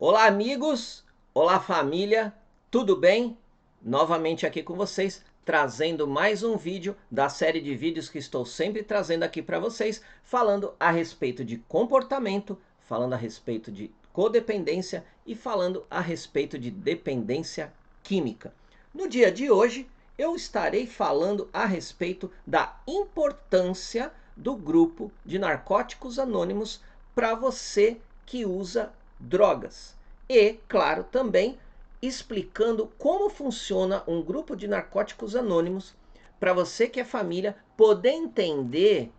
Olá, amigos! Olá, família! Tudo bem? Novamente aqui com vocês, trazendo mais um vídeo da série de vídeos que estou sempre trazendo aqui para vocês, falando a respeito de comportamento, falando a respeito de codependência e falando a respeito de dependência química. No dia de hoje, eu estarei falando a respeito da importância do grupo de narcóticos anônimos para você que usa drogas. E, claro, também explicando como funciona um grupo de narcóticos anônimos para você que é família poder entender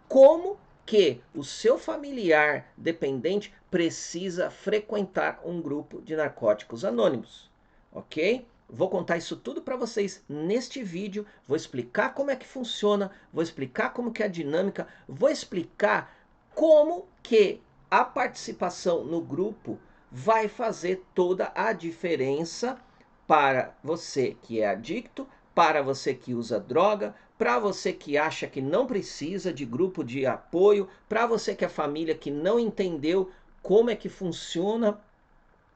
como que o seu familiar dependente precisa frequentar um grupo de narcóticos anônimos, ok? Vou contar isso tudo para vocês neste vídeo, vou explicar como é que funciona, vou explicar como que é a dinâmica, vou explicar como que a participação no grupo vai fazer toda a diferença para você que é adicto, para você que usa droga, para você que acha que não precisa de grupo de apoio, para você que é família que não entendeu como é que funciona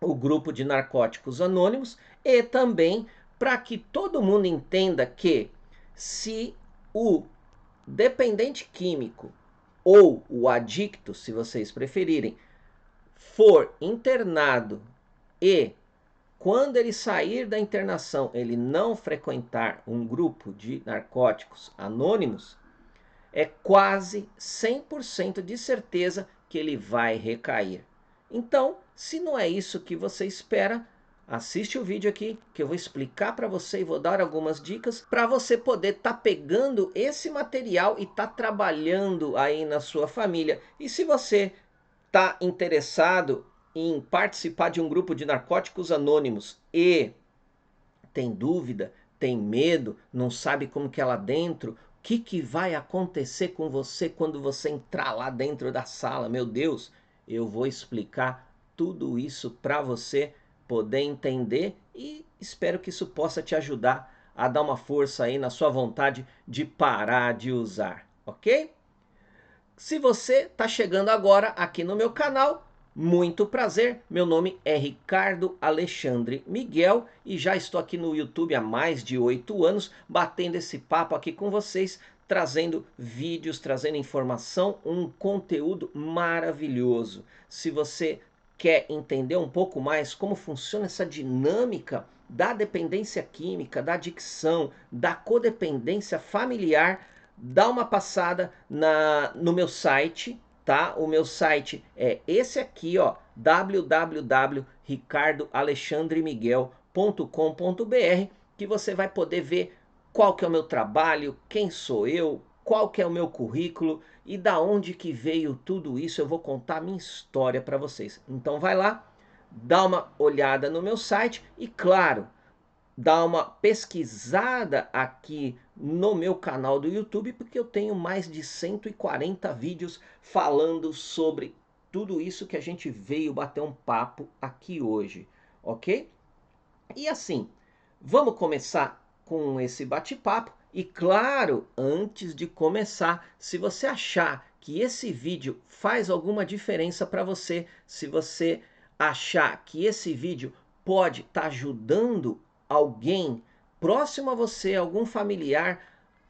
o grupo de narcóticos anônimos e também para que todo mundo entenda que se o dependente químico ou o adicto, se vocês preferirem, for internado e quando ele sair da internação, ele não frequentar um grupo de narcóticos anônimos, é quase 100% de certeza que ele vai recair. Então, se não é isso que você espera, assiste o vídeo aqui que eu vou explicar para você e vou dar algumas dicas para você poder estar pegando esse material e estar trabalhando aí na sua família. E se você está interessado em participar de um grupo de narcóticos anônimos e tem dúvida, tem medo, não sabe como que é lá dentro, o que vai acontecer com você quando você entrar lá dentro da sala? Meu Deus, eu vou explicar tudo isso para você poder entender e espero que isso possa te ajudar a dar uma força aí na sua vontade de parar de usar, ok? Se você está chegando agora aqui no meu canal, muito prazer, meu nome é Ricardo Alexandre Miguel e já estou aqui no YouTube há mais de 8 anos, batendo esse papo aqui com vocês, trazendo vídeos, trazendo informação, um conteúdo maravilhoso. Se você quer entender um pouco mais como funciona essa dinâmica da dependência química, da adicção, da codependência familiar, dá uma passada no meu site, tá? O meu site é esse aqui, ó, www.ricardoalexandremiguel.com.br, que você vai poder ver qual que é o meu trabalho, quem sou eu, qual que é o meu currículo e da onde que veio tudo isso. Eu vou contar a minha história para vocês. Então vai lá, dá uma olhada no meu site e, claro, dá uma pesquisada aqui no meu canal do YouTube, porque eu tenho mais de 140 vídeos falando sobre tudo isso que a gente veio bater um papo aqui hoje, ok? E assim, vamos começar com esse bate-papo. E claro, antes de começar, se você achar que esse vídeo faz alguma diferença para você, se você achar que esse vídeo pode estar ajudando alguém próximo a você, algum familiar,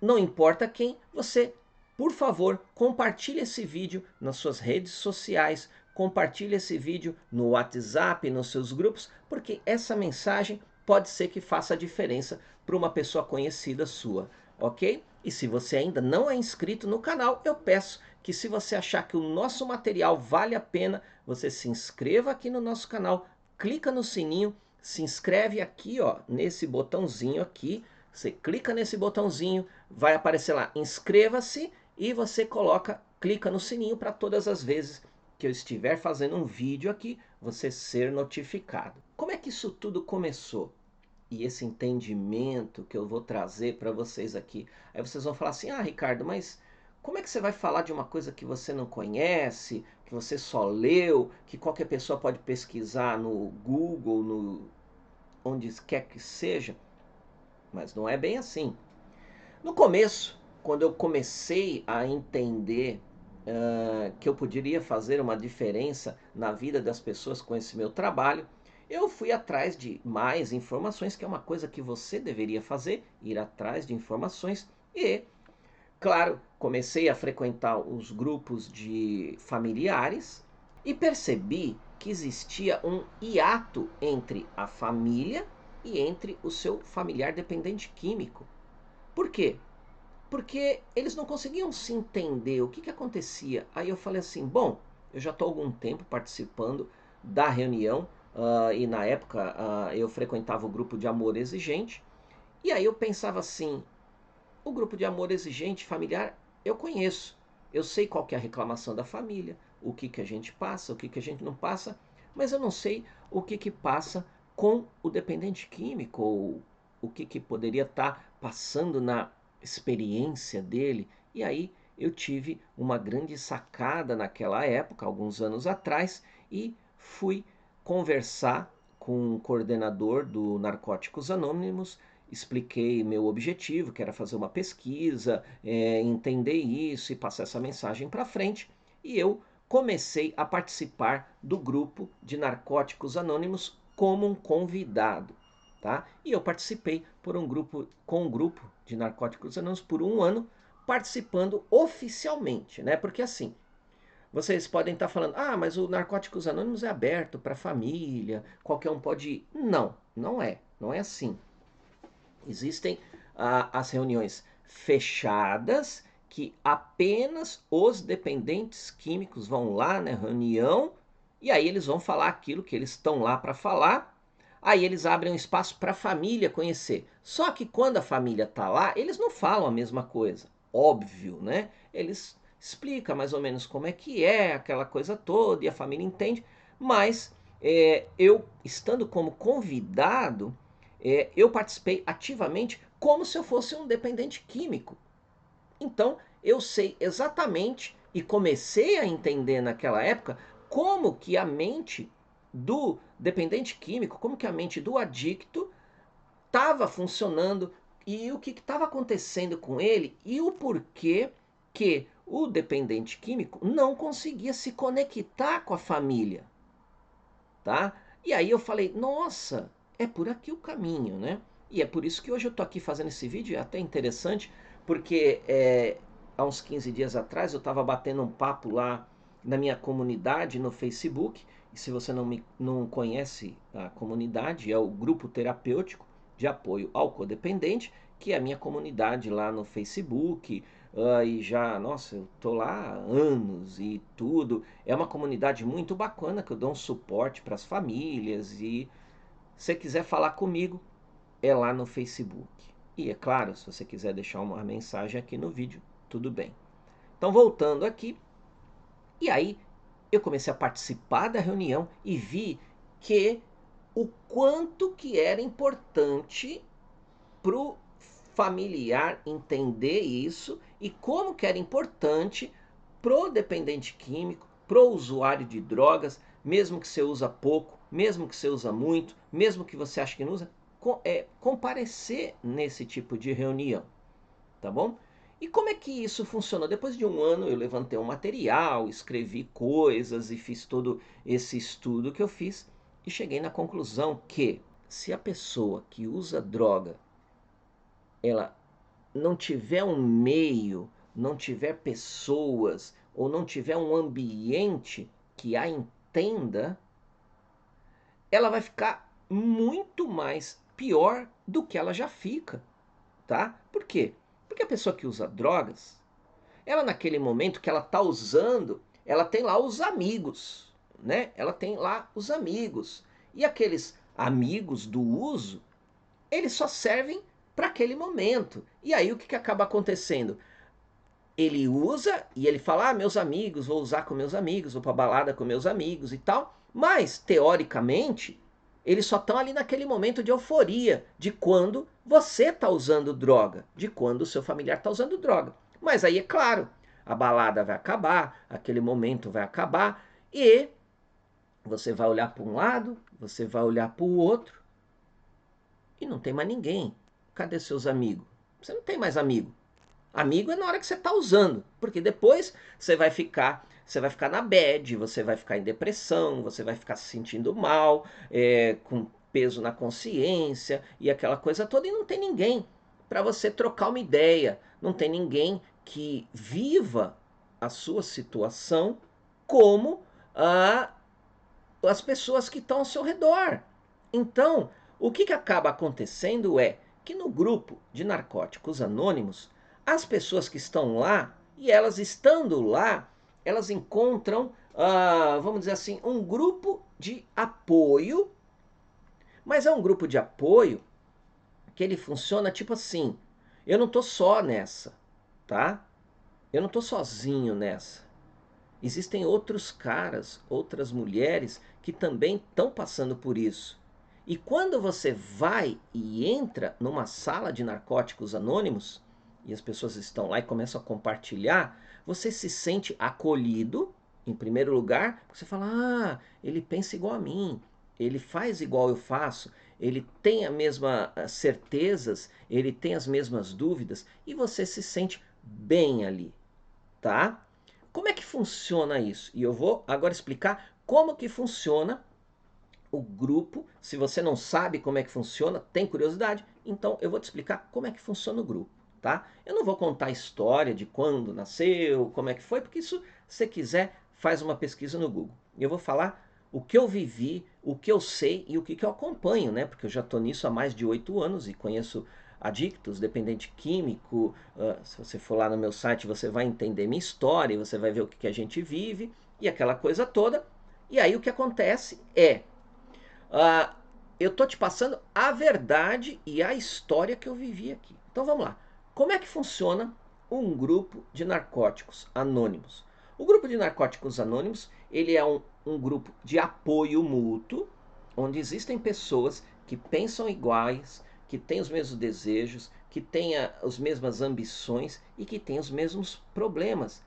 não importa quem, você, por favor, compartilhe esse vídeo nas suas redes sociais, compartilhe esse vídeo no WhatsApp, nos seus grupos, porque essa mensagem pode ser que faça a diferença para uma pessoa conhecida sua, ok? E se você ainda não é inscrito no canal, eu peço que, se você achar que o nosso material vale a pena, você se inscreva aqui no nosso canal, clica no sininho, se inscreve aqui, ó, nesse botãozinho aqui, você clica nesse botãozinho, vai aparecer lá, inscreva-se, e você clica no sininho para todas as vezes que eu estiver fazendo um vídeo aqui, você ser notificado. Como é que isso tudo começou? E esse entendimento que eu vou trazer para vocês aqui. Aí vocês vão falar assim, ah, Ricardo, mas como é que você vai falar de uma coisa que você não conhece, que você só leu, que qualquer pessoa pode pesquisar no Google, onde quer que seja? Mas não é bem assim. No começo, quando eu comecei a entender que eu poderia fazer uma diferença na vida das pessoas com esse meu trabalho, eu fui atrás de mais informações, que é uma coisa que você deveria fazer, ir atrás de informações. E, claro, comecei a frequentar os grupos de familiares e percebi que existia um hiato entre a família e entre o seu familiar dependente químico. Por quê? Porque eles não conseguiam se entender o que acontecia. Aí eu falei assim, bom, eu já estou há algum tempo participando da reunião, e na época eu frequentava o grupo de amor exigente, e aí eu pensava assim, o grupo de amor exigente familiar eu conheço, eu sei qual que é a reclamação da família, o que a gente passa, o que a gente não passa, mas eu não sei o que passa com o dependente químico, ou o que poderia estar passando na experiência dele. E aí eu tive uma grande sacada naquela época, alguns anos atrás, e fui conversar com o coordenador do Narcóticos Anônimos, expliquei meu objetivo, que era fazer uma pesquisa, entender isso e passar essa mensagem para frente, e eu comecei a participar do grupo de Narcóticos Anônimos como um convidado. Tá? E eu participei com um grupo de Narcóticos Anônimos por um ano, participando oficialmente, né? Porque assim, vocês podem estar falando, ah, mas o Narcóticos Anônimos é aberto para a família, qualquer um pode ir. Não, não é assim. Existem as reuniões fechadas, que apenas os dependentes químicos vão lá na reunião, e aí eles vão falar aquilo que eles estão lá para falar. Aí eles abrem um espaço para a família conhecer. Só que quando a família está lá, eles não falam a mesma coisa. Óbvio, né? Eles explicam mais ou menos como é que é, aquela coisa toda, e a família entende. Mas eu, estando como convidado, eu participei ativamente como se eu fosse um dependente químico. Então, eu sei exatamente e comecei a entender naquela época como que a mente do dependente químico, como que a mente do adicto estava funcionando e o que estava acontecendo com ele e o porquê que o dependente químico não conseguia se conectar com a família, tá? E aí eu falei, nossa, é por aqui o caminho, né? E é por isso que hoje eu tô aqui fazendo esse vídeo, é até interessante, porque há uns 15 dias atrás eu estava batendo um papo lá na minha comunidade no Facebook, e se você não conhece a comunidade, é o Grupo Terapêutico de Apoio ao Codependente, que é a minha comunidade lá no Facebook, e já, nossa, eu tô lá há anos e tudo. É uma comunidade muito bacana que eu dou um suporte para as famílias e se você quiser falar comigo, é lá no Facebook. E é claro, se você quiser deixar uma mensagem aqui no vídeo, tudo bem. Então voltando aqui, e aí eu comecei a participar da reunião e vi que o quanto que era importante pro familiar entender isso e como que era importante pro dependente químico, pro usuário de drogas, mesmo que você usa pouco, mesmo que você usa muito, mesmo que você ache que não usa, comparecer nesse tipo de reunião, tá bom? E como é que isso funcionou? Depois de um ano eu levantei um material, escrevi coisas e fiz todo esse estudo que eu fiz e cheguei na conclusão que se a pessoa que usa droga ela não tiver um meio, não tiver pessoas ou não tiver um ambiente que a entenda, ela vai ficar muito mais pior do que ela já fica, tá? Por quê? Porque a pessoa que usa drogas, ela naquele momento que ela tá usando, ela tem lá os amigos, né? Ela tem lá os amigos. E aqueles amigos do uso, eles só servem para aquele momento. E aí o que acaba acontecendo? Ele usa e ele fala, ah, meus amigos, vou usar com meus amigos, vou pra balada com meus amigos e tal. Mas, teoricamente, eles só estão ali naquele momento de euforia, de quando você está usando droga, de quando o seu familiar está usando droga. Mas aí, é claro, a balada vai acabar, aquele momento vai acabar, e você vai olhar para um lado, você vai olhar para o outro, e não tem mais ninguém. Cadê seus amigos? Você não tem mais amigo. Amigo é na hora que você está usando, porque depois você vai ficar na bad, você vai ficar em depressão, você vai ficar se sentindo mal, com peso na consciência e aquela coisa toda, e não tem ninguém para você trocar uma ideia, não tem ninguém que viva a sua situação como as pessoas que estão ao seu redor. Então, o que acaba acontecendo é que no grupo de narcóticos anônimos, as pessoas que estão lá, e elas estando lá, elas encontram, vamos dizer assim, um grupo de apoio, mas é um grupo de apoio que ele funciona tipo assim, eu não tô só nessa, tá? Eu não tô sozinho nessa. Existem outros caras, outras mulheres que também estão passando por isso. E quando você vai e entra numa sala de narcóticos anônimos, e as pessoas estão lá e começam a compartilhar, você se sente acolhido, em primeiro lugar, você fala, ele pensa igual a mim, ele faz igual eu faço, ele tem as mesmas certezas, ele tem as mesmas dúvidas, e você se sente bem ali, tá? Como é que funciona isso? E eu vou agora explicar como que funciona o grupo. Se você não sabe como é que funciona, tem curiosidade, então eu vou te explicar como é que funciona o grupo, tá? Eu não vou contar a história de quando nasceu, como é que foi, porque isso, se você quiser, faz uma pesquisa no Google. Eu vou falar o que eu vivi, o que eu sei e o que eu acompanho, né? Porque eu já estou nisso há mais de 8 anos e conheço adictos, dependente químico. Se você for lá no meu site, você vai entender minha história, você vai ver o que a gente vive e aquela coisa toda. E aí o que acontece é, eu tô te passando a verdade e a história que eu vivi aqui. Então vamos lá. Como é que funciona um grupo de narcóticos anônimos? O grupo de narcóticos anônimos, ele é um grupo de apoio mútuo, onde existem pessoas que pensam iguais, que têm os mesmos desejos, que têm as mesmas ambições e que têm os mesmos problemas.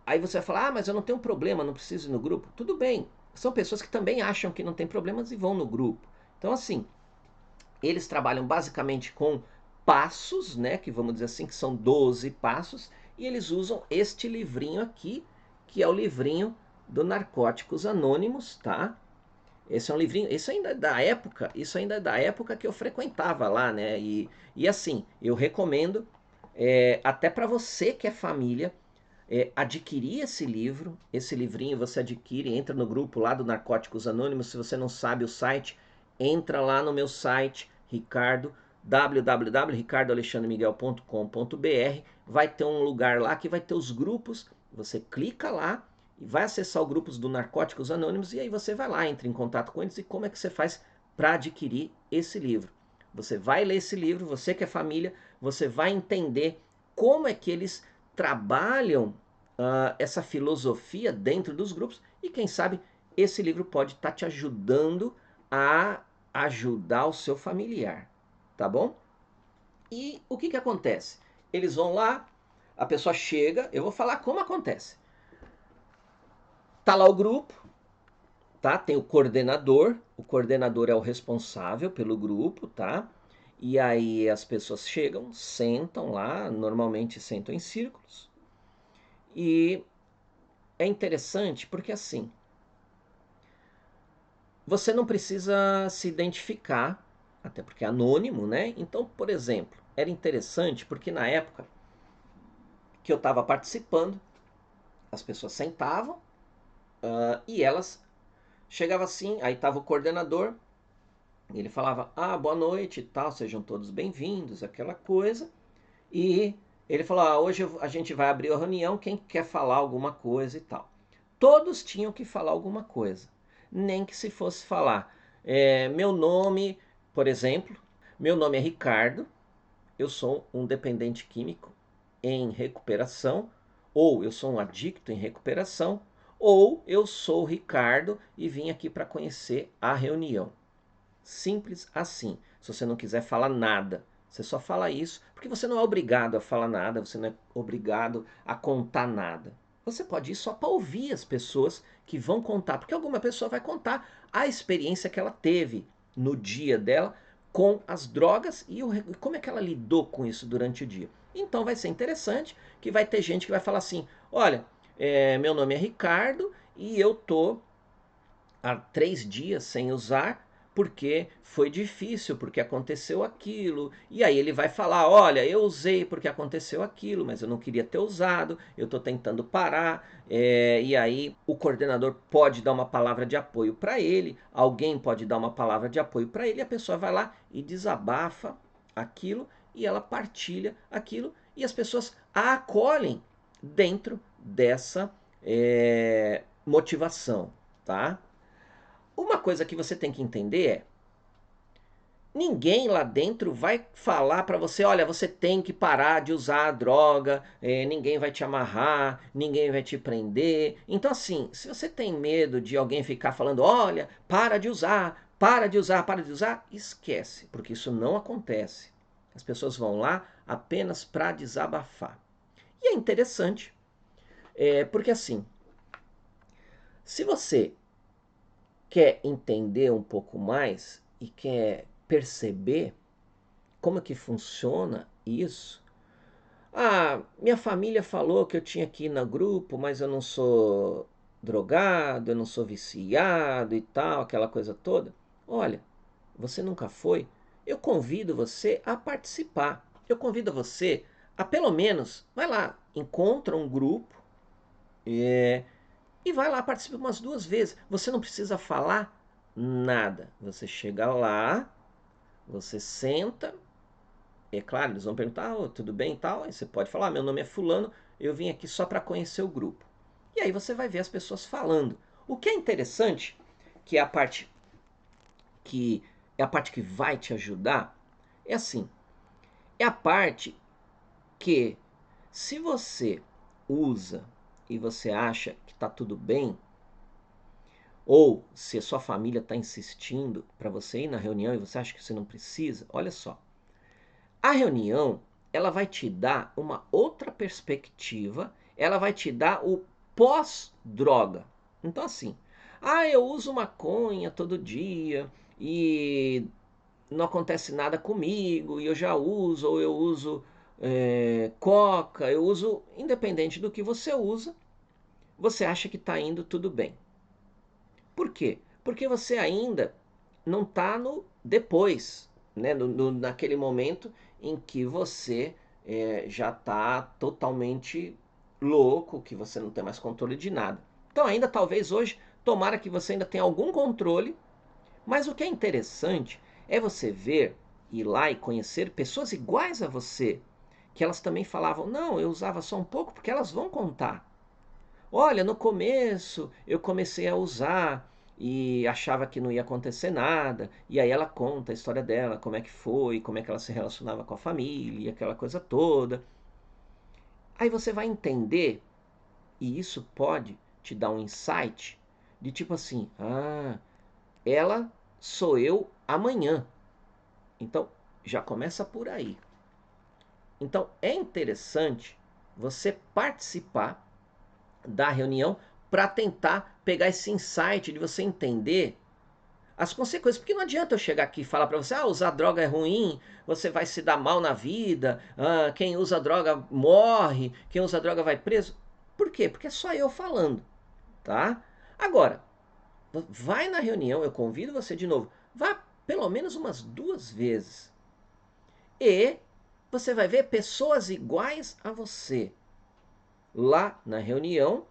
Aí você vai falar, mas eu não tenho problema, não preciso ir no grupo. Tudo bem, são pessoas que também acham que não tem problemas e vão no grupo. Então, assim, eles trabalham basicamente com passos, né, que vamos dizer assim, que são 12 passos, e eles usam este livrinho aqui, que é o livrinho do Narcóticos Anônimos, tá? Esse é um livrinho, isso ainda é da época que eu frequentava lá, né? E assim, eu recomendo, até para você que é família, adquirir esse livro, esse livrinho você adquire, entra no grupo lá do Narcóticos Anônimos, se você não sabe o site, entra lá no meu site, Ricardo, www.ricardoalexandremiguel.com.br, vai ter um lugar lá que vai ter os grupos, você clica lá e vai acessar os grupos do Narcóticos Anônimos e aí você vai lá, entra em contato com eles e como é que você faz para adquirir esse livro. Você vai ler esse livro, você que é família, você vai entender como é que eles trabalham essa filosofia dentro dos grupos e quem sabe esse livro pode estar te ajudando a ajudar o seu familiar, tá bom? E o que acontece? Eles vão lá, a pessoa chega, eu vou falar como acontece. Tá lá o grupo, tá? Tem o coordenador é o responsável pelo grupo, tá? E aí as pessoas chegam, sentam lá, normalmente sentam em círculos. E é interessante porque assim, você não precisa se identificar, até porque é anônimo, né? Então, por exemplo, era interessante porque na época que eu estava participando, as pessoas sentavam e elas chegavam assim, aí estava o coordenador, e ele falava, boa noite e tal, sejam todos bem-vindos, aquela coisa. E ele falou, hoje a gente vai abrir a reunião, quem quer falar alguma coisa e tal. Todos tinham que falar alguma coisa, nem que se fosse falar, meu nome, por exemplo, meu nome é Ricardo, eu sou um dependente químico em recuperação, ou eu sou um adicto em recuperação, ou eu sou o Ricardo e vim aqui para conhecer a reunião. Simples assim. Se você não quiser falar nada, você só fala isso, porque você não é obrigado a falar nada, você não é obrigado a contar nada. Você pode ir só para ouvir as pessoas que vão contar, porque alguma pessoa vai contar a experiência que ela teve no dia dela com as drogas e como é que ela lidou com isso durante o dia. Então vai ser interessante que vai ter gente que vai falar assim, olha, meu nome é Ricardo e eu tô há 3 dias sem usar porque foi difícil, porque aconteceu aquilo. E aí ele vai falar, olha, eu usei porque aconteceu aquilo, mas eu não queria ter usado, eu estou tentando parar. E aí o coordenador pode dar uma palavra de apoio para ele, alguém pode dar uma palavra de apoio para ele, e a pessoa vai lá e desabafa aquilo e ela partilha aquilo e as pessoas a acolhem dentro dessa motivação, tá? Uma coisa que você tem que entender é: ninguém lá dentro vai falar para você, olha, você tem que parar de usar a droga, ninguém vai te amarrar, ninguém vai te prender. Então, assim, se você tem medo de alguém ficar falando, olha, para de usar, para de usar, para de usar, esquece, porque isso não acontece. As pessoas vão lá apenas para desabafar. E é interessante, porque assim, se você quer entender um pouco mais e quer perceber como que funciona isso. Ah, minha família falou que eu tinha que ir no grupo, mas eu não sou drogado, eu não sou viciado e tal, aquela coisa toda. Olha, você nunca foi? Eu convido você a participar. Eu convido você a pelo menos, vai lá, encontra um grupo e vai lá, participa umas 2 vezes. Você não precisa falar nada. Você chega lá, você senta. É claro, eles vão perguntar, oh, tudo bem e tal. Aí você pode falar, meu nome é fulano, eu vim aqui só para conhecer o grupo. E aí você vai ver as pessoas falando. O que é interessante, que é a parte que vai te ajudar, é assim, é a parte que se você usa e você acha que está tudo bem, ou se a sua família está insistindo para você ir na reunião e você acha que você não precisa, olha só. A reunião, ela vai te dar uma outra perspectiva, ela vai te dar o pós-droga. Então assim, eu uso maconha todo dia e não acontece nada comigo, e eu já uso, ou eu uso coca, eu uso, independente do que você usa, você acha que está indo tudo bem. Por quê? Porque você ainda não está no depois, né? Naquele momento em que você já está totalmente louco, que você não tem mais controle de nada. Então ainda talvez hoje, tomara que você ainda tenha algum controle, mas o que é interessante é você ver, ir lá e conhecer pessoas iguais a você, que elas também falavam, não, eu usava só um pouco, porque elas vão contar. Olha, no começo eu comecei a usar e achava que não ia acontecer nada. E aí ela conta a história dela, como é que foi, como é que ela se relacionava com a família, aquela coisa toda. Aí você vai entender, e isso pode te dar um insight de tipo assim: ela sou eu amanhã. Então já começa por aí. Então é interessante você participar da reunião para tentar pegar esse insight de você entender as consequências. Porque não adianta eu chegar aqui e falar para você, usar droga é ruim, você vai se dar mal na vida, quem usa droga morre, quem usa droga vai preso. Por quê? Porque é só eu falando, tá? Agora, vai na reunião, eu convido você de novo, vá pelo menos umas 2 vezes. E você vai ver pessoas iguais a você lá na reunião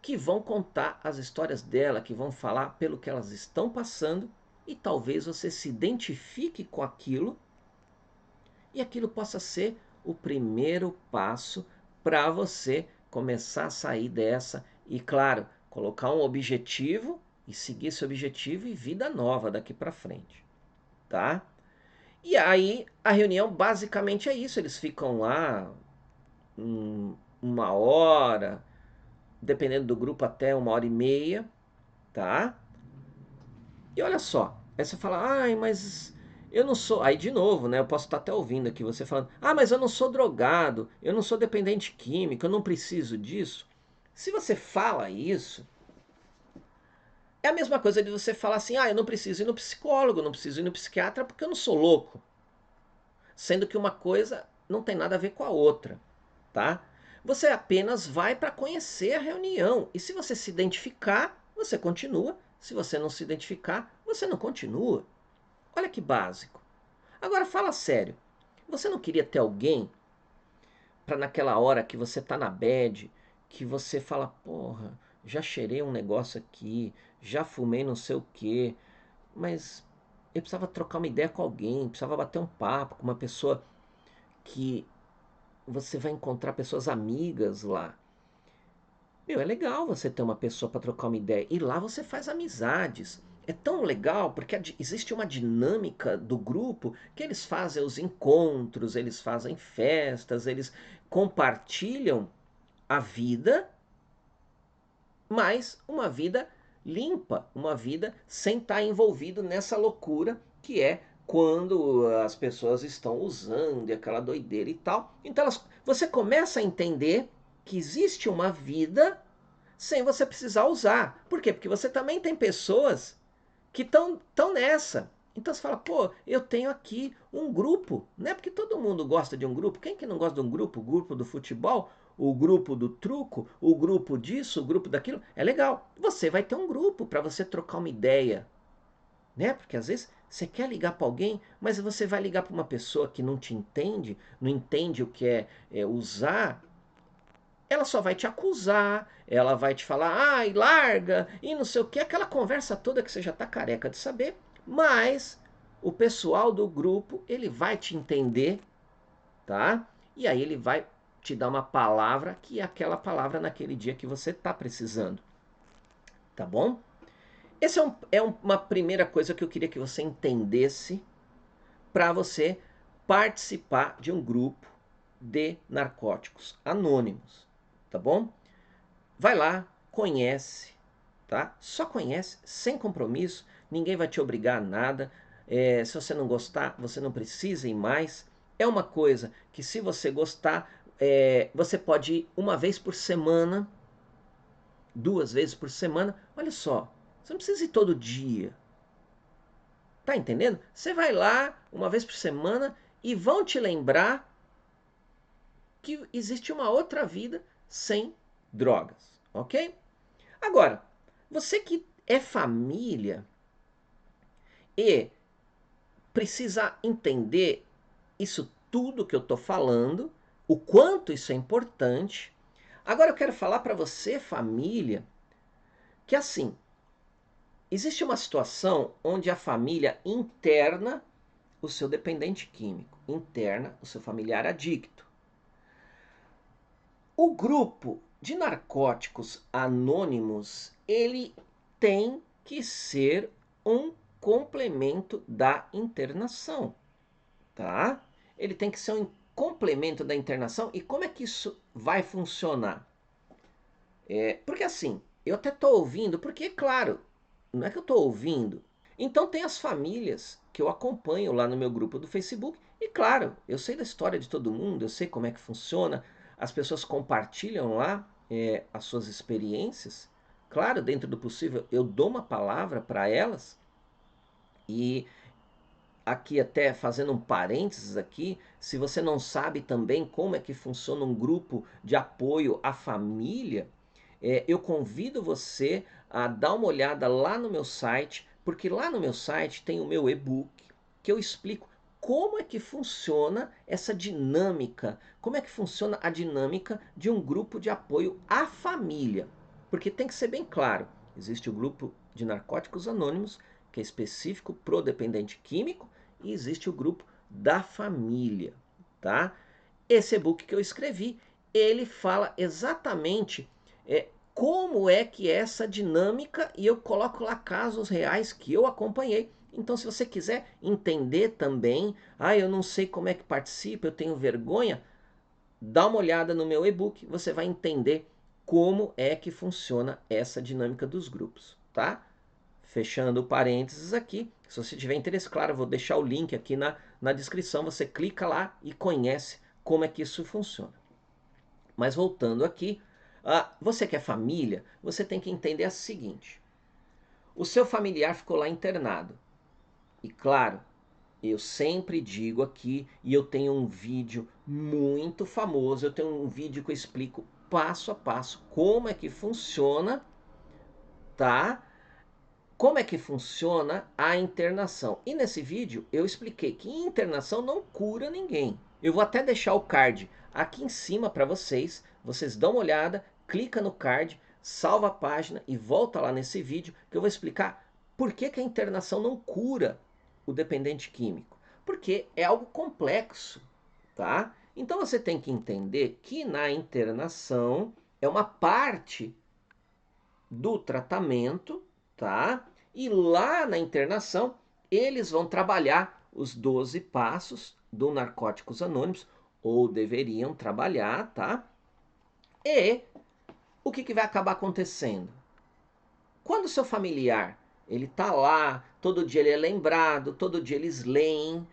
que vão contar as histórias dela, que vão falar pelo que elas estão passando e talvez você se identifique com aquilo e aquilo possa ser o primeiro passo para você começar a sair dessa e, claro, colocar um objetivo e seguir esse objetivo e vida nova daqui para frente, tá? E aí a reunião basicamente é isso, eles ficam lá 1 hora, dependendo do grupo até 1 hora e meia, tá? E olha só, aí você fala, mas eu não sou. Aí de novo, né? Eu posso estar até ouvindo aqui você falando, mas eu não sou drogado, eu não sou dependente químico, eu não preciso disso. Se você fala isso, é a mesma coisa de você falar assim, eu não preciso ir no psicólogo, não preciso ir no psiquiatra porque eu não sou louco. Sendo que uma coisa não tem nada a ver com a outra, tá? Você apenas vai para conhecer a reunião. E se você se identificar, você continua. Se você não se identificar, você não continua. Olha que básico. Agora fala sério. Você não queria ter alguém para naquela hora que você tá na bad, que você fala, porra, já cheirei um negócio aqui, já fumei não sei o quê, mas eu precisava trocar uma ideia com alguém, precisava bater um papo com uma pessoa que você vai encontrar pessoas amigas lá. Meu, é legal você ter uma pessoa para trocar uma ideia. E lá você faz amizades. É tão legal porque existe uma dinâmica do grupo que eles fazem os encontros, eles fazem festas, eles compartilham a vida, mas uma vida limpa, uma vida sem estar envolvido nessa loucura que é quando as pessoas estão usando e aquela doideira e tal. Então você começa a entender que existe uma vida sem você precisar usar. Por quê? Porque você também tem pessoas que estão nessa. Então você fala, pô, eu tenho aqui um grupo, né? Porque todo mundo gosta de um grupo. Quem que não gosta de um grupo? O grupo do futebol, o grupo do truco, o grupo disso, o grupo daquilo. É legal. Você vai ter um grupo para você trocar uma ideia, né? Porque às vezes você quer ligar para alguém, mas você vai ligar para uma pessoa que não te entende, não entende o que é usar, ela só vai te acusar, ela vai te falar, ai, larga, e não sei o que, aquela conversa toda que você já está careca de saber, mas o pessoal do grupo, ele vai te entender, tá? E aí ele vai te dar uma palavra que é aquela palavra naquele dia que você está precisando, tá bom? Essa uma primeira coisa que eu queria que você entendesse para você participar de um grupo de narcóticos anônimos, tá bom? Vai lá, conhece, tá? Só conhece, sem compromisso, ninguém vai te obrigar a nada. Se você não gostar, você não precisa ir mais. É uma coisa que, se você gostar, você pode ir uma vez por semana, 2 vezes por semana. Olha só, você não precisa ir todo dia. Tá entendendo? Você vai lá uma vez por semana e vão te lembrar que existe uma outra vida sem drogas, ok? Agora, você que é família e precisa entender isso tudo que eu estou falando, o quanto isso é importante. Agora eu quero falar para você, família, que assim, existe uma situação onde a família interna o seu dependente químico, interna o seu familiar adicto. O grupo de narcóticos anônimos, ele tem que ser um complemento da internação, tá? Ele tem que ser um complemento da internação. E como é que isso vai funcionar? Porque assim, eu até estou ouvindo, porque claro, não é que eu estou ouvindo. Então tem as famílias que eu acompanho lá no meu grupo do Facebook. E claro, eu sei da história de todo mundo, eu sei como é que funciona. As pessoas compartilham lá as suas experiências. Claro, dentro do possível, eu dou uma palavra para elas. E aqui até fazendo um parênteses aqui, se você não sabe também como é que funciona um grupo de apoio à família, eu convido você a dar uma olhada lá no meu site, porque lá no meu site tem o meu e-book que eu explico como é que funciona essa dinâmica, como é que funciona a dinâmica de um grupo de apoio à família. Porque tem que ser bem claro, existe o grupo de narcóticos anônimos, que é específico pro dependente químico, e existe o grupo da família, tá? Esse e-book que eu escrevi, ele fala exatamente como é que é essa dinâmica, e eu coloco lá casos reais que eu acompanhei. Então, se você quiser entender também, eu não sei como é que participa, eu tenho vergonha, dá uma olhada no meu e-book, você vai entender como é que funciona essa dinâmica dos grupos, tá? Fechando parênteses aqui, se você tiver interesse, claro, eu vou deixar o link aqui na descrição, você clica lá e conhece como é que isso funciona. Mas voltando aqui, você que é família, você tem que entender o seguinte: o seu familiar ficou lá internado. E claro, Eu sempre digo aqui, e eu tenho um vídeo muito famoso, eu tenho um vídeo que eu explico passo a passo como é que funciona, tá? Como é que funciona a internação. E nesse vídeo eu expliquei que internação não cura ninguém. Eu vou até deixar o card aqui em cima para vocês. Vocês dão uma olhada, clica no card, salva a página e volta lá nesse vídeo que eu vou explicar por que a internação não cura o dependente químico. Porque é algo complexo, tá? Então você tem que entender que na internação é uma parte do tratamento, tá? E lá na internação, eles vão trabalhar os 12 passos do Narcóticos Anônimos, ou deveriam trabalhar, tá? E o que vai acabar acontecendo? Quando o seu familiar, ele tá lá, todo dia ele é lembrado, todo dia eles leem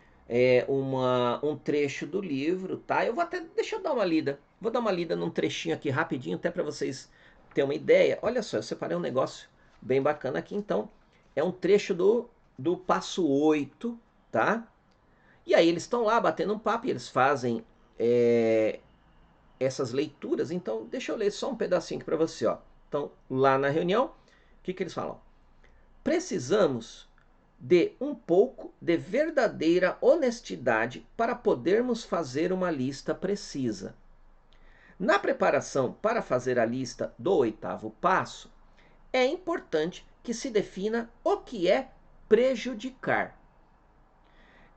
um trecho do livro, tá? Eu vou até, deixa eu dar uma lida, vou dar uma lida num trechinho aqui rapidinho, até para vocês terem uma ideia. Olha só, eu separei um negócio bem bacana aqui, então, é um trecho do passo 8, tá? E aí eles estão lá batendo um papo e eles fazem essas leituras, então deixa eu ler só um pedacinho aqui para você, ó. Então, lá na reunião, o que eles falam? Precisamos de um pouco de verdadeira honestidade para podermos fazer uma lista precisa. Na preparação para fazer a lista do 8º passo, é importante que se defina o que é prejudicar.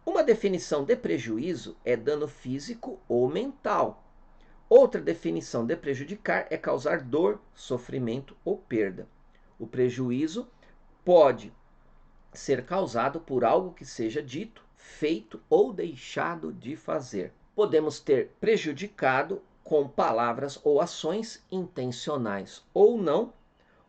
Uma definição de prejuízo é dano físico ou mental. Outra definição de prejudicar é causar dor, sofrimento ou perda. O prejuízo pode ser causado por algo que seja dito, feito ou deixado de fazer. Podemos ter prejudicado com palavras ou ações intencionais ou não.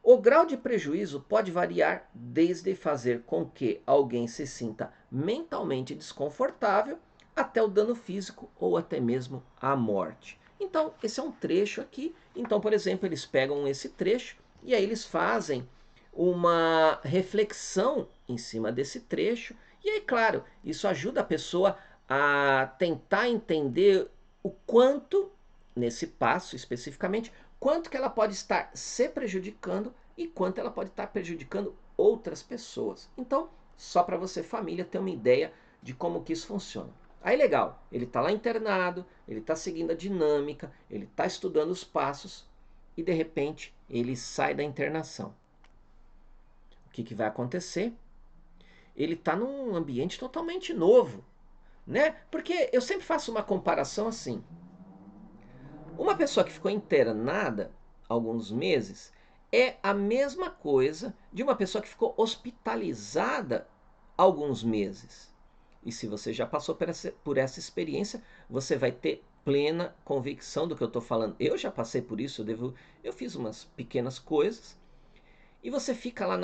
O grau de prejuízo pode variar desde fazer com que alguém se sinta mentalmente desconfortável até o dano físico ou até mesmo a morte. Então, esse é um trecho aqui. Então, por exemplo, eles pegam esse trecho e aí eles fazem uma reflexão em cima desse trecho. E aí, claro, isso ajuda a pessoa a tentar entender o quanto, nesse passo especificamente, quanto que ela pode estar se prejudicando e quanto ela pode estar prejudicando outras pessoas. Então, só para você, família, ter uma ideia de como que isso funciona. Aí legal, ele está lá internado, ele está seguindo a dinâmica, ele está estudando os passos e de repente ele sai da internação. O que vai acontecer? Ele está num ambiente totalmente novo, né? Porque eu sempre faço uma comparação assim. Uma pessoa que ficou internada alguns meses é a mesma coisa de uma pessoa que ficou hospitalizada alguns meses. E se você já passou por essa experiência, você vai ter plena convicção do que eu estou falando. Eu já passei por isso, eu fiz umas pequenas coisas. E você fica lá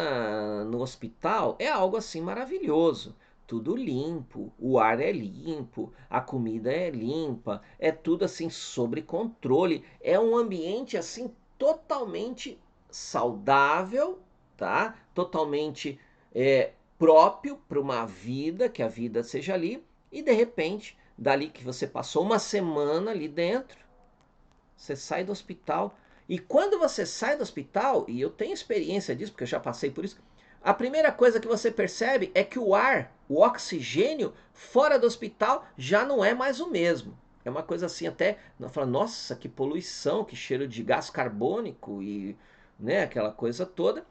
no hospital, é algo assim maravilhoso. Tudo limpo, o ar é limpo, a comida é limpa, é tudo assim sob controle. É um ambiente assim totalmente saudável, tá? Totalmente próprio para uma vida, que a vida seja ali. E de repente, dali que você passou uma semana ali dentro, você sai do hospital. E quando você sai do hospital, e eu tenho experiência disso, porque eu já passei por isso, a primeira coisa que você percebe é que o ar, o oxigênio, fora do hospital já não é mais o mesmo. É uma coisa assim até, fala, nossa, que poluição, que cheiro de gás carbônico e né, aquela coisa toda.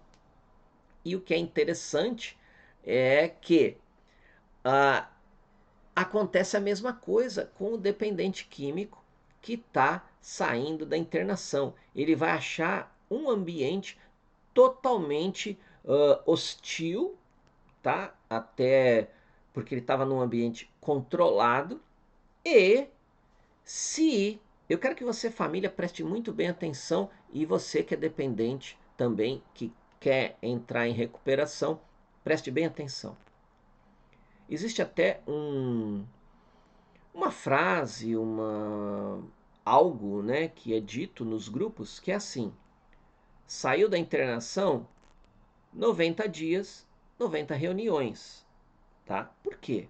E o que é interessante é que ah, acontece a mesma coisa com o dependente químico que está saindo da internação. Ele vai achar um ambiente totalmente hostil, tá? Até porque ele estava num ambiente controlado. E se eu quero que você, família, preste muito bem atenção, e você que é dependente também, que quer entrar em recuperação, preste bem atenção. Existe até uma frase, algo, né, que é dito nos grupos que é assim: saiu da internação, 90 dias, 90 reuniões, tá? Por quê?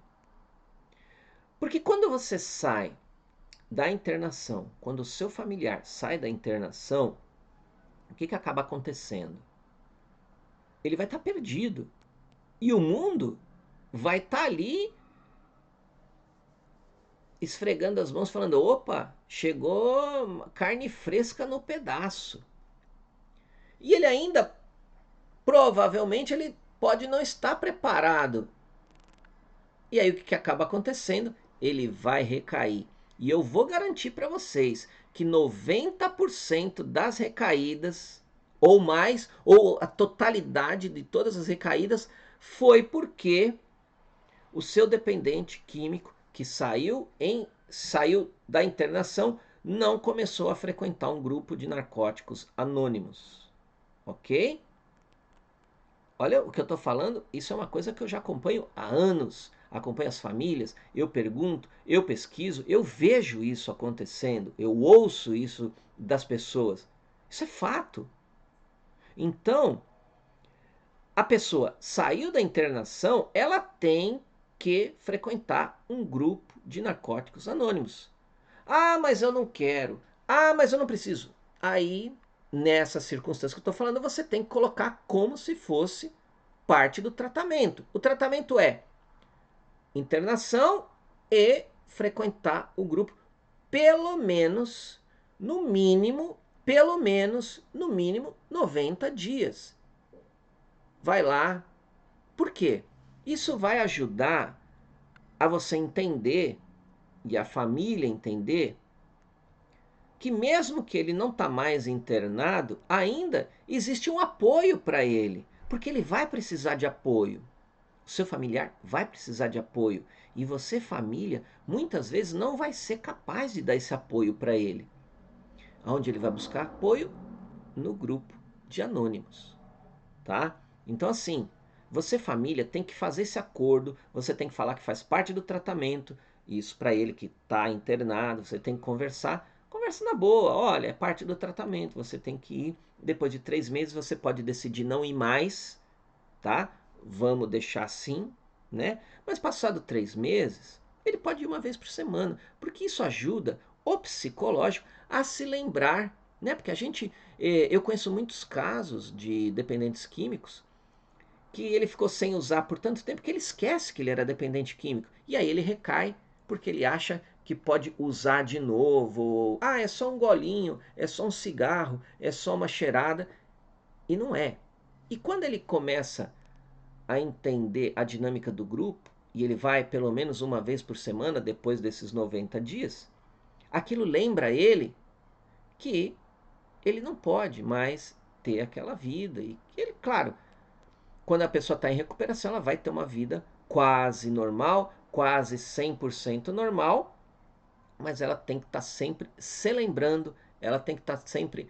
Porque quando você sai da internação, quando o seu familiar sai da internação, o que acaba acontecendo? Ele vai estar perdido. E o mundo vai estar ali esfregando as mãos, falando: opa, chegou carne fresca no pedaço. E ele ainda, provavelmente, ele pode não estar preparado. E aí o que acaba acontecendo? Ele vai recair. E eu vou garantir para vocês que 90% das recaídas, ou mais, ou a totalidade de todas as recaídas, foi porque o seu dependente químico que saiu da internação não começou a frequentar um grupo de narcóticos anônimos. Ok? Olha o que eu estou falando, isso é uma coisa que eu já acompanho há anos. Acompanho as famílias, eu pergunto, eu pesquiso, eu vejo isso acontecendo, eu ouço isso das pessoas. Isso é fato. Então, a pessoa saiu da internação, ela tem que frequentar um grupo de narcóticos anônimos. Ah, mas eu não quero. Ah, mas eu não preciso. Aí, nessa circunstância que eu estou falando, você tem que colocar como se fosse parte do tratamento. O tratamento é internação e frequentar o grupo pelo menos, no mínimo, 90 dias. Vai lá. Por quê? Isso vai ajudar a você entender e a família entender que mesmo que ele não está mais internado, ainda existe um apoio para ele, porque ele vai precisar de apoio. O seu familiar vai precisar de apoio e você, família, muitas vezes não vai ser capaz de dar esse apoio para ele. Aonde ele vai buscar apoio? No grupo de anônimos, tá? Então assim, você, família, tem que fazer esse acordo, você tem que falar que faz parte do tratamento, isso para ele que está internado, você tem que conversar, conversa na boa, olha, é parte do tratamento, você tem que ir, depois de 3 meses você pode decidir não ir mais, tá? Vamos deixar assim, né? Mas passado 3 meses, ele pode ir uma vez por semana, porque isso ajuda o psicológico a se lembrar, né? Porque eu conheço muitos casos de dependentes químicos que ele ficou sem usar por tanto tempo que ele esquece que ele era dependente químico. E aí ele recai porque ele acha que pode usar de novo. Ah, é só um golinho, é só um cigarro, é só uma cheirada. E não é. E quando ele começa a entender a dinâmica do grupo, e ele vai pelo menos uma vez por semana depois desses 90 dias, aquilo lembra ele que ele não pode mais ter aquela vida. E que ele, claro, quando a pessoa está em recuperação, ela vai ter uma vida quase normal, quase 100% normal, mas ela tem que estar sempre se lembrando, ela tem que estar sempre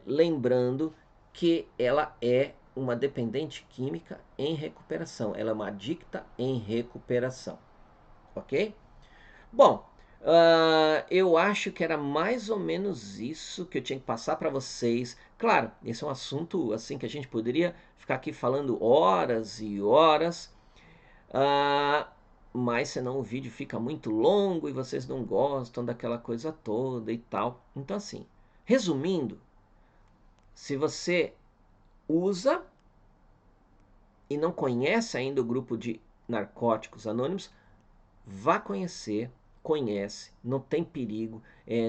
lembrando que ela é uma dependente química em recuperação, ela é uma adicta em recuperação, ok? Bom, eu acho que era mais ou menos isso que eu tinha que passar para vocês. Claro, esse é um assunto assim que a gente poderia ficar aqui falando horas e horas, uh, mas senão o vídeo fica muito longo e vocês não gostam daquela coisa toda e tal. Então assim, resumindo, se você usa e não conhece ainda o grupo de narcóticos anônimos, vá conhecer, conhece, não tem perigo,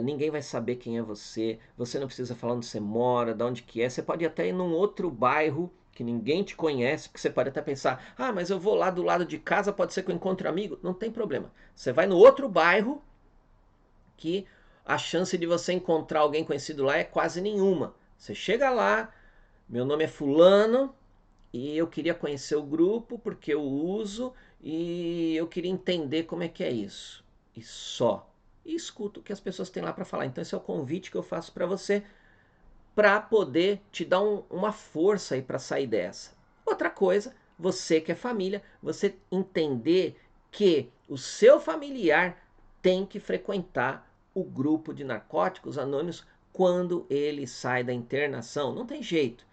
ninguém vai saber quem é você, você não precisa falar onde você mora, de onde que é, você pode até ir num outro bairro que ninguém te conhece, porque você pode até pensar, ah, mas eu vou lá do lado de casa, pode ser que eu encontre amigo, não tem problema, você vai no outro bairro que a chance de você encontrar alguém conhecido lá é quase nenhuma, você chega lá, meu nome é fulano, e eu queria conhecer o grupo porque eu uso e eu queria entender como é que é isso. E só. E escuto o que as pessoas têm lá para falar. Então esse é o convite que eu faço para você para poder te dar uma força aí para sair dessa. Outra coisa, você que é família, você entender que o seu familiar tem que frequentar o grupo de narcóticos anônimos quando ele sai da internação. Não tem jeito.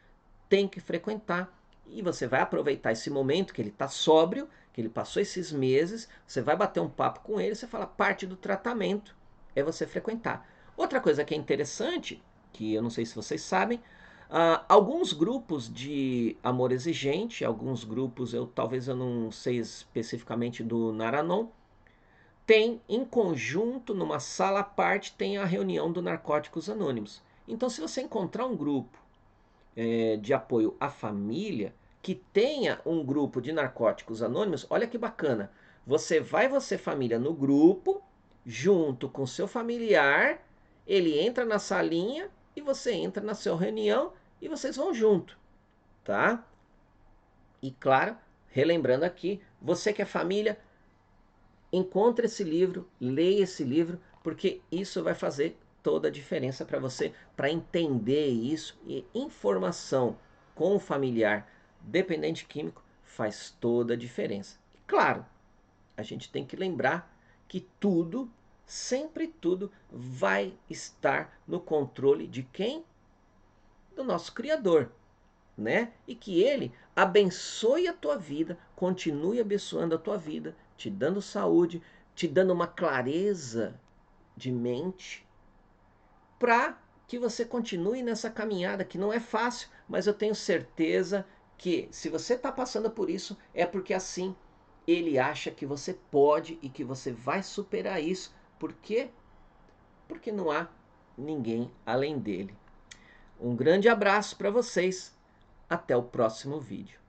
Tem que frequentar e você vai aproveitar esse momento que ele está sóbrio, que ele passou esses meses, você vai bater um papo com ele, você fala, parte do tratamento é você frequentar. Outra coisa que é interessante, que eu não sei se vocês sabem, alguns grupos de amor exigente, alguns grupos, talvez eu não sei especificamente do Naranon, tem em conjunto, numa sala à parte, tem a reunião do Narcóticos Anônimos. Então, se você encontrar um grupo de apoio à família que tenha um grupo de Narcóticos Anônimos, olha que bacana. Você família, no grupo, junto com seu familiar, ele entra na salinha e você entra na sua reunião e vocês vão junto, tá? E claro, relembrando aqui, você que é família, encontre esse livro, leia esse livro, porque isso vai fazer toda a diferença para você, para entender isso. E informação com o familiar dependente químico faz toda a diferença. E claro, a gente tem que lembrar que tudo, sempre tudo, vai estar no controle de quem? Do nosso Criador, né? E que ele abençoe a tua vida, continue abençoando a tua vida, te dando saúde, te dando uma clareza de mente, para que você continue nessa caminhada que não é fácil, mas eu tenho certeza que se você está passando por isso é porque assim ele acha que você pode e que você vai superar isso. Por quê? Porque não há ninguém além dele. Um grande abraço para vocês. Até o próximo vídeo.